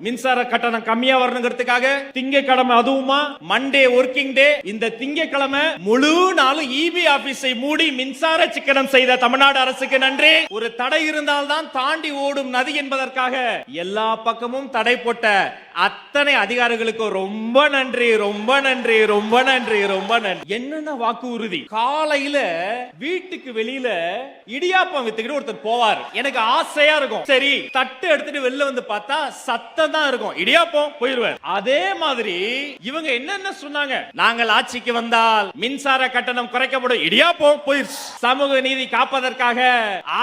மின்சார கட்டணம் கம்மியா வரணுங்கிறதுக்காக திங்கட்கிழமை அதுவுமா மண்டே ஒர்க்கிங் டே, இந்த திங்கட்கிழமை முழு நாளும் இபி ஆபீஸை மூடி மின்சார சிக்கனம் செய்த தமிழ்நாடு அரசுக்கு நன்றி. ஒரு தடை இருந்தால்தான் தாண்டி ஓடும் நதி என்பதற்காக எல்லா பக்கமும் தடை போட்ட அத்தனை அதிகாரிகளுக்கு ரொம்ப நன்றி, ரொம்ப நன்றி, ரொம்ப நன்றி, ரொம்ப நன்றி. என்னென்ன வாக்கு உறுதி. காலையில வீட்டுக்கு வெளியில இடியாப்பம் வித்துக்கிட்டு ஒருத்தர் போவார். எனக்கு ஆசையா இருக்கும். சரி தட்டு எடுத்துட்டு வெளில வந்து பார்த்தா சத்தம் தான் இருக்கும். இடியாப்பம் போயிருவார். அதே மாதிரி இவங்க என்னென்ன சொன்னாங்க, நாங்கள் ஆட்சிக்கு வந்தால் மின்சார கட்டணம் குறைக்கப்படும். இடியாப்பம் போயிருச்சு. சமூக நீதி காப்பதற்காக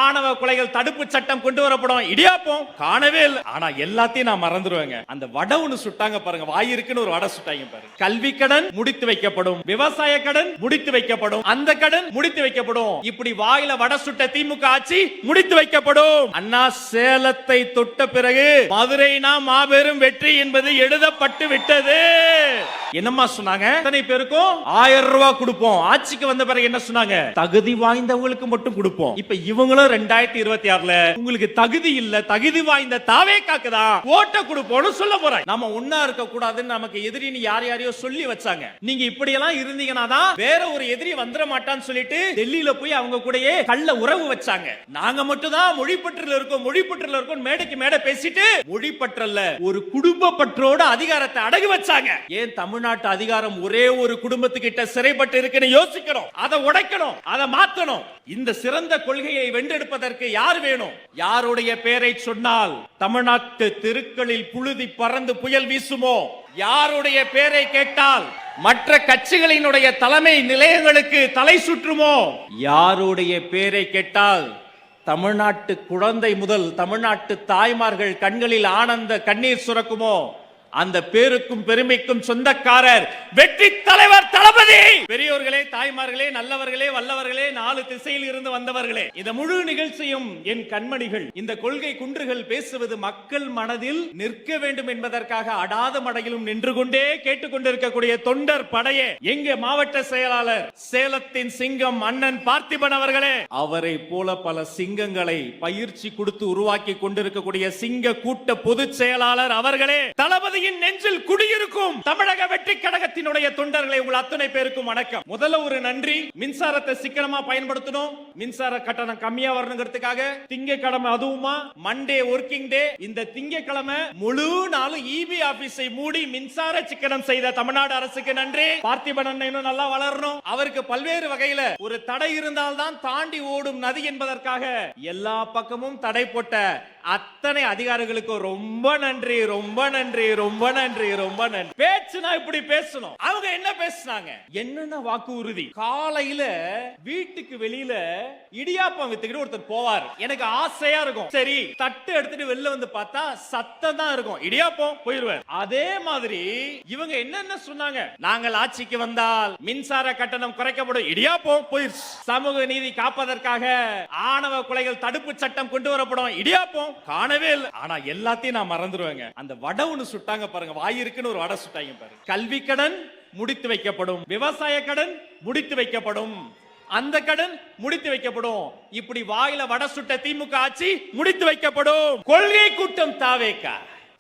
ஆணவ கொலைகள் தடுப்பு சட்டம் கொண்டு வரப்படும். இடியாப்பம் காணவே இல்லை. ஆனா எல்லாத்தையும் நான் மறந்துடுவேங்க. அந்த வடை ஒண்ணு சுட்டாங்க பாருங்க, வாய் இருக்குன்னு ஒரு வடை சுட்டாங்க பாருங்க. கல்வி கடன் முடித்து வைக்கப்படும், விவசாய கடன் முடித்து வைக்கப்படும், அந்த கடன் முடித்து வைக்கப்படும். இப்படி வாயில வடை சுட்ட திமுக ஆட்சி முடித்து வைக்கப்படும். அண்ணா சேலத்தை தொட்ட பிறகு மதுரை நாம் மாபெரும் வெற்றி என்பது எழுதப்பட்டு விட்டது. என்னம்மா சொன்னாங்க? எத்தனை பேருக்கும் 1000 ரூபாய் கொடுப்போம். ஆட்சிக்கு வந்த பிறகு என்ன சொன்னாங்க? தகுதி வாய்ந்தவங்களுக்கு மட்டும் கொடுப்போம். இப்ப இவங்களும் 2026ல உங்களுக்கு தகுதி இல்ல, தகுதி வாய்ந்த தாவேக்காக்கு தான் ஓட்ட கொடுப்போம்னு சொல்ல போறாங்க. நம்ம ஒண்ணா இருக்க கூடாதுன்னு நமக்கு எதிரின்னு யார் யாரையோ சொல்லி வச்சாங்க. நீங்க இப்படி எல்லாம் இருந்தீங்கன்னா தான் வேற ஒரு எதிரி வந்துட மாட்டான்னு சொல்லிட்டு டெல்லியில போய் அவங்க கூடயே கள்ள உறவு வச்சாங்க. நாங்க மட்டும் தான் மொழிப்பற்றில் இருக்கோம், மொழிப்பற்றில் இருக்கோம் மேடைக்கு மேடை பேசிட்டு மொழிப்பற்றல்ல ஒரு குடும்ப பற்றோட அதிகாரத்தை அடகு வச்சாங்க. ஏன் தமிழ்நாட்டு அதிகாரம் ஒரே ஒரு குடும்பத்துக்கிட்ட சிறைப்பட்டு இருக்குன்னு யோசிக்கணும். அதை உடைக்கணும், அதை மாத்தணும். இந்த சிறந்த கொள்கையை வென்றெடுப்பதற்கு யார் வேணும்? யாருடைய பெயரை சொன்னால் தமிழ்நாட்டு தெருக்களில் புழுதி பறந்து புயல் வீசுமோ? யாருடைய பெயரை கேட்டால் மற்ற கட்சிகளினுடைய தலைமை நிலையங்களுக்கு தலை சுற்றுமோ? யாருடைய பெயரை கேட்டால் தமிழ்நாட்டு குழந்தை முதல் தமிழ்நாட்டு தாய்மார்கள் கண்களில் ஆனந்த கண்ணீர் சுரக்குமோ? அந்த பேருக்கும் பெருமைக்கும் சொந்தக்காரர் வெற்றி தலைவர் தளபதி. பெரியோர்களே, தாய்மார்களே, நல்லவர்களே, வல்லவர்களே, 4 திசையில் இருந்து வந்தவர்களே, இந்த முழு நிகழ்ச்சியும் என் கண்மணிகள். இந்த கொள்கை குன்றுகள் பேசுவது மக்கள் மனதில் நிற்க வேண்டும் என்பதற்காக அடாத மடையிலும் நின்று கொண்டே கேட்டுக்கொண்டிருக்கக்கூடிய தொண்டர் படையே, எங்க மாவட்ட செயலாளர் சேலத்தின் சிங்கம் அண்ணன் பார்த்திபன் அவர்களே, அவரை போல பல சிங்கங்களை பயிற்சி கொடுத்து உருவாக்கி கொண்டிருக்கக்கூடிய சிங்க கூட்ட பொதுச் செயலாளர் அவர்களே, தளபதி நெஞ்சில் குடியிருக்கும் தமிழக வெற்றி கழகத்தினுடைய தொண்டர்களை உங்கள் அத்தனை பேருக்கும் வணக்கம். முதல்ல ஒரு நன்றி. மின்சாரத்தை சிக்கனமா பயன்படுத்தணும், மின்சார கட்டணம் கம்மியா வரணுங்கிறதுக்காக திங்கட்கிழமை அதுவுமா மண்டே ஒர்க்கிங் டே, இந்த திங்கட்கிழமை முழு நாளும் இபி ஆபீஸை மூடி மின்சார சிக்கனம் செய்த தமிழ்நாடு அரசுக்கு நன்றி. பார்த்திபன் அண்ணன் இன்னும் நல்லா வளரணும். அவருக்கு பல்வேறு வகையில ஒரு தடை இருந்தால்தான் தாண்டி ஓடும் நதி என்பதற்காக எல்லா பக்கமும் தடை போட்ட அத்தனை அதிகாரிகளுக்கு ரொம்ப நன்றி, ரொம்ப நன்றி, ரொம்ப நன்றி, ரொம்ப நன்றி. பேச்சுனா இப்படி பேசணும். அவங்க என்ன பேசினாங்க? என்னென்ன வாக்கு உறுதி. காலையில வீட்டுக்கு வெளியில இடியாப்பம் வித்துக்கிட்டு ஒருத்தர் போவார். எனக்கு ஆசையா இருக்கும். சரி தட்டு எடுத்துட்டு வெளில வந்து பார்த்தா சத்தம் தான் இருக்கும். இடியாப்பம் போயிருவார். அதே மாதிரி இவங்க என்னென்ன சொன்னாங்க, நாங்கள் ஆட்சிக்கு வந்தால் மின்சார கட்டணம் குறைக்கப்படும். இடியாப்பம் போயிருச்சு. சமூக நீதி காப்பதற்காக ஆணவ கொலைகள் தடுப்பு சட்டம் கொண்டு வரப்படும். இடியாப்பம் காணவே இல்லை. ஆனா எல்லாத்தையும் நான் மறந்துடுவேங்க. அந்த வடை ஒண்ணு சுட்டாங்க பாருங்க, வாய் இருக்குன்னு ஒரு வடை சுட்டாங்க பாருங்க. கல்வி கடன் முடித்து வைக்கப்படும், விவசாய கடன் முடித்து வைக்கப்படும், அந்த கடன் முடித்து வைக்கப்படும். இப்படி வாயில வடை சுட்ட திமுக ஆட்சி முடித்து வைக்கப்படும். கொள்கை கூட்டம் தாவேக்கா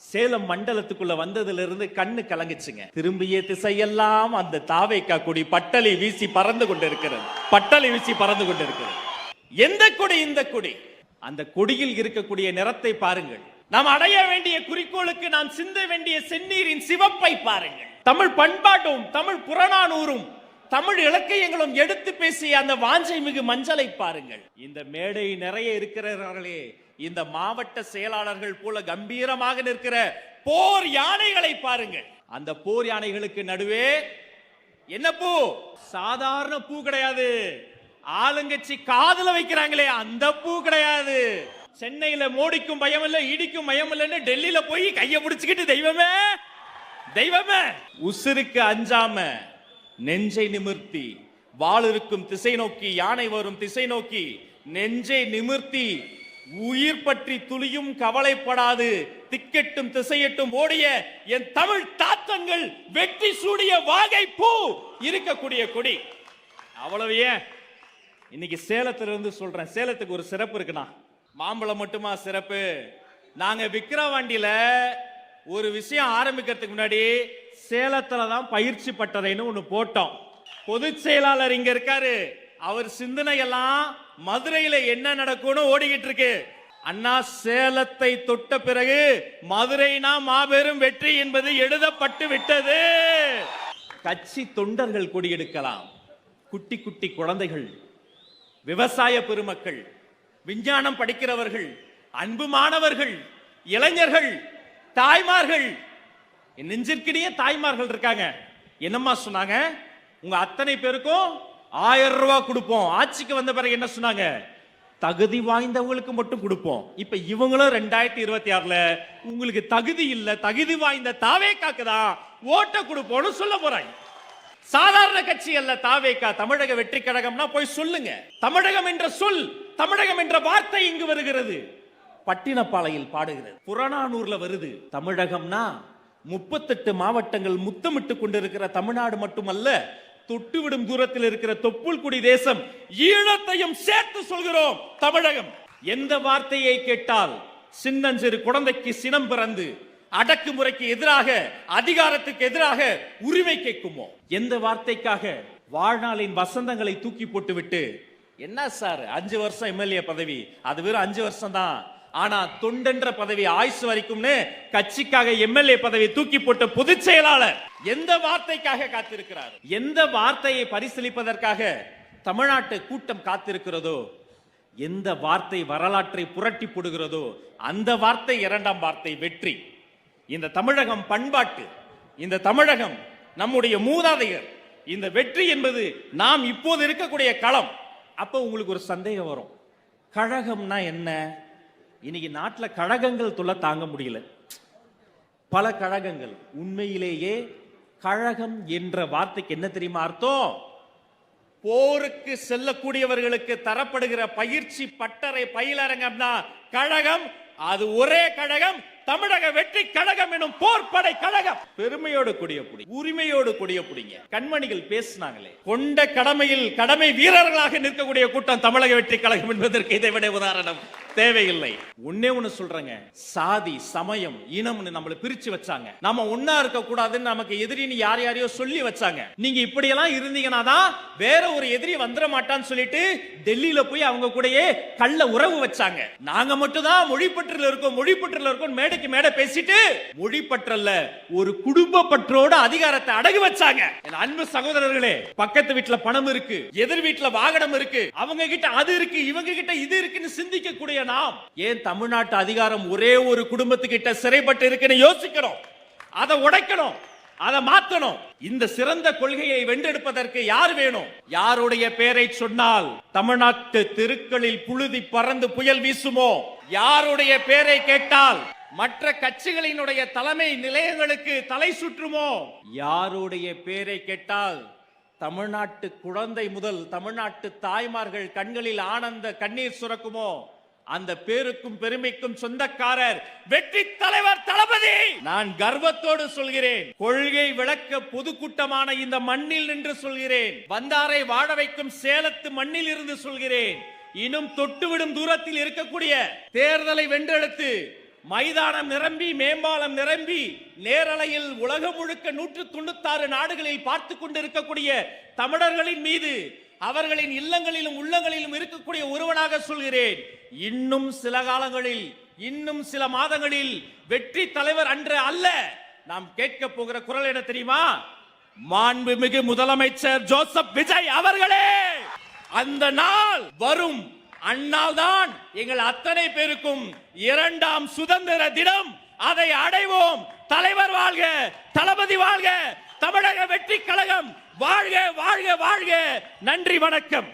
சேலம் மண்டலத்துக்குள்ள வந்ததுல இருந்து கண்ணு கலங்குச்சுங்க. திரும்பிய திசையெல்லாம் அந்த தாவேக்கா கொடி பட்டலை வீசி பறந்து கொண்டிருக்கிறது, பட்டலை வீசி பறந்து கொண்டிருக்கிறது. எந்த கொடி? இந்த கொடி. அந்த கொடியில் இருக்கக்கூடிய நிறத்தை பாருங்கள். நாம் அடைய வேண்டிய குறிக்கோளுக்கு நாம் சிந்த வேண்டிய செந்நீரின் சிவப்பை பாருங்கள். தமிழ் பண்பாட்டும் தமிழ் புறநானூறும் தமிழ் இலக்கியங்களும் எடுத்து பேசிய அந்த வாஞ்சை மிகு மஞ்சளை பாருங்கள். இந்த மேடை நிறைய இருக்கிறார்களே, இந்த மாவட்ட செயலாளர்கள் போல கம்பீரமாக நிற்கிற போர் யானைகளை பாருங்கள். அந்த போர் யானைகளுக்கு நடுவே என்ன பூ? சாதாரண பூ கிடையாது. ஆளுங்கட்சி காதுல வைக்கிறாங்களே அந்த பூ கிடையாது. சென்னையில மோடிக்கும் பயம் இல்ல, இடிக்கும் பயம் இல்லன்னு டெல்லியில போய் கைய பிடிச்சுக்கிட்டு தெய்வமே தெய்வமே உசுருக்கு அஞ்சாம நெஞ்சை நிமிர்த்தி, வாள் இருக்கும் திசை நோக்கி, யானை வரும் திசை நோக்கி நெஞ்சை நிமிர்த்தி உயிர் பற்றி துளியும் கவலைப்படாது திக்கெட்டும் திசையட்டும் ஓடிய என் தமிழ் தாத்தங்கள் வெற்றி சூடிய வாகை பூ இருக்கக்கூடிய கொடி. அவ்வளவு ஏன் இன்னைக்கு சேலத்துல இருந்து சொல்றேன். சேலத்துக்கு ஒரு சிறப்பு இருக்குண்ணா. மாம்பழம் மட்டுமா சிறப்பு? நாங்க விக்கிரவாண்டியில ஒரு விஷயம் ஆரம்பிக்கிறதுக்கு முன்னாடி சேலத்துல தான் பயிற்சி பட்டறைன்னு ஒண்ணு போட்டோம். பொதுச் செயலாளர் இங்க இருக்காரு. அவர் சிந்தனை எல்லாம் மதுரையில என்ன நடக்கும்னு ஓடிக்கிட்டு இருக்கு. அண்ணா சேலத்தை தொட்ட பிறகு மதுரைனா மாபெரும் வெற்றி என்பது எழுதப்பட்டு விட்டது. கட்சி தொண்டர்கள் கொடியெடுக்கலாம், குட்டி குட்டி குழந்தைகள், விவசாய பெருமக்கள், விஞ்ஞானம் படிக்கிறவர்கள், அன்பு மாணவர்கள், இளைஞர்கள், தாய்மார்கள், நெஞ்சிற்கிடையே தாய்மார்கள் இருக்காங்க. என்னம்மா சொன்னாங்க? உங்க அத்தனை பேருக்கும் 1000 ரூபாய் கொடுப்போம். ஆட்சிக்கு வந்த பிறகு என்ன சொன்னாங்க? தகுதி வாய்ந்தவங்களுக்கு மட்டும் கொடுப்போம். இப்ப இவங்களும் 2026ல உங்களுக்கு தகுதி இல்ல, தகுதி வாய்ந்த தாவேக்காக்கு தான் ஓட்ட கொடுப்போம்னு சொல்ல போறாங்க. சாதாரண கட்சி அல்ல தாவேக்கா, தமிழக வெற்றி கழகம்னா போய் சொல்லுங்க. தமிழகம் என்ற சொல், தமிழகம் என்ற வார்த்தை இங்கு வருகிறது. பட்டினப்பாளையில் பாடுகிறது, புறநானூர்ல வருது. தமிழகம்னா 38 மாவட்டங்கள் முத்தமிட்டு கொண்டிருக்கிற தமிழ்நாடு மட்டுமல்ல, தொட்டுவிடும் தூரத்தில் இருக்கிற தொப்புள்குடி தேசம் ஈழத்தையும் சேர்த்து சொல்கிறோம் தமிழகம். எந்த வார்த்தையை கேட்டால் சின்னஞ்சிறு குழந்தைக்கு சினம் பிறந்து அடக்குமுறைக்கு எதிராக, அதிகாரத்துக்கு எதிராக உரிமை கேட்குமோ? எந்த வார்த்தைக்காக வாழ்நாளின் வசந்தங்களை தூக்கி போட்டுவிட்டு, என்ன சார் 5 வருஷம் எம்எல்ஏ பதவி, அது வெறும் 5 வருஷம் தான், ஆனா தொண்டென்ற பதவி ஆயுசு வரைக்கும்னு கட்சிக்காக எம்எல்ஏ பதவி தூக்கி போட்ட பொதுச் செயலாளர் எந்த வார்த்தைக்காக காத்திருக்கிறார்? எந்த வார்த்தையை பரிசீலிப்பதற்காக தமிழ்நாட்டு கூட்டம் காத்திருக்கிறதோ, எந்த வார்த்தை வரலாற்றை புரட்டி போடுகிறதோ அந்த வார்த்தை 2ஆம் வார்த்தை வெற்றி. இந்த தமிழகம் பண்பாட்டு, இந்த தமிழகம் நம்முடைய மூதாதையர். இந்த வெற்றி என்பது நாம் இப்போது இருக்கக்கூடிய களம். அப்ப உங்களுக்கு ஒரு சந்தேகம் வரும், கழகம்னா என்ன? இன்னைக்கு நாட்டில் கழகங்கள் தொல்லை தாங்க முடியல. பல கழகங்கள். உண்மையிலேயே கழகம் என்ற வார்த்தைக்கு என்ன தெரியுமா அர்த்தம்? போருக்கு செல்லக்கூடியவர்களுக்கு தரப்படுகிற பயிற்சி பட்டறை பயிலரங்கம்னா கழகம். அது ஒரே கழகம், தமிழக வெற்றி கழகம் எனும் போர்படை கழகம். பெருமையோடு கொடிய புடி, உரிமையோடு கொடிய புடிங்க. கண்மணிகள் பேசினாங்களே, கொண்ட கடமையில் கடமை வீரர்களாக நிற்கக்கூடிய கூட்டம் தமிழக வெற்றி கழகம் என்பதற்கு இதைவிட உதாரணம் தேவையில்லை. ஒன்னே ஒண்ணு சொல்றேங்க, சாதி சமயம் இனம்னு நம்மள பிரிச்சு வச்சாங்க. நாம ஒன்னா இருக்க கூடாதுன்னு நமக்கு எதிரின்னு யாரையோ சொல்லி வச்சாங்க. நீங்க இப்படியெல்லாம் இருந்தீங்கன்னா தான் வேற ஒரு எதிரி வந்துட மாட்டான்னு சொல்லிட்டு டெல்லியில போய் அவங்க கூடயே கள்ள உறவு வச்சாங்க. நாங்க மட்டும் தான் மொழிப்பற்றில் இருக்கோம், மொழிப்பற்றில் இருக்கோம் மேடைக்கு மேடை பேசிட்டு மொழிப்பற்றல்ல ஒரு குடும்ப பற்றோட அதிகாரத்தை அடகு வச்சாங்க. என் அன்பு சகோதரர்களே, பக்கத்து வீட்டுல பணம் இருக்கு, எதிர் வீட்டுல வாகனம் இருக்கு, அவங்க கிட்ட அது இருக்கு, இவங்க கிட்ட இது இருக்குன்னு சிந்திக்க கூடிய நாம் ஏன் தமிழ்நாட்டு அதிகாரம் ஒரே ஒரு குடும்பத்துக்கிட்ட சிறைப்பட்டு இருக்குன்னு யோசிக்கிறோம். அதை உடைக்கணும், அதை மாத்தணும். இந்த சிறந்த கொள்கையை வென்றெடுப்பதற்கு யார் வேணும்? யாருடைய பெயரை சொன்னால் தமிழ்நாட்டு தெருக்களில் புழுதி பறந்து புயல் வீசுமோ? யாருடைய பெயரை கேட்டால் மற்ற கட்சிகளினுடைய தலைமை நிலையங்களுக்கு தலை சுற்றுமோ? யாருடைய பெயரை கேட்டால் தமிழ்நாட்டு குழந்தை முதல் தமிழ்நாட்டு தாய்மார்கள் கண்களில் ஆனந்த கண்ணீர் சுரக்குமோ? அந்த பேருக்கும் பெருமைக்கும் சொந்தக்காரர் வெற்றி தலைவர் தளபதி. நான் கர்வத்தோடு சொல்கிறேன், கொள்கை விளக்க பொதுக்கூட்டமான இந்த மண்ணில் நின்று சொல்கிறேன், வந்தாரை வாழ வைக்கும் சேலத்து மண்ணில் இருந்து சொல்கிறேன், இன்னும் தொட்டுவிடும் தூரத்தில் இருக்கக்கூடிய தேர்தலை வென்றெடுத்து மைதானம் நிரம்பி மேம்பாலம் நிரம்பி நேரலையில் உலகம் முழுக்க 196 நாடுகளில் பார்த்து கொண்டிருக்கக்கூடிய தமிழர்களின் மீது, அவர்களின் இல்லங்களிலும் உள்ளங்களிலும் இருக்கக்கூடிய ஒருவனாக சொல்கிறேன், இன்னும் சில காலங்களில், இன்னும் சில மாதங்களில் வெற்றி தலைவர் அன்று அல்ல, நாம் கேட்க போகிற குரல் என்ன தெரியுமா? மாண்புமிகு முதலமைச்சர் ஜோசப் விஜய் அவர்களே, அந்த நாள் வரும். அந்நாள் தான் எங்கள் அத்தனை பேருக்கும் 2ஆம் சுதந்திர தினம். அதை அடைவோம். தலைவர் வாழ்க, தளபதி வாழ்க, தமிழக வெற்றி கழகம் வாழ்க வாழ்க வாழ்க. நன்றி, வணக்கம்.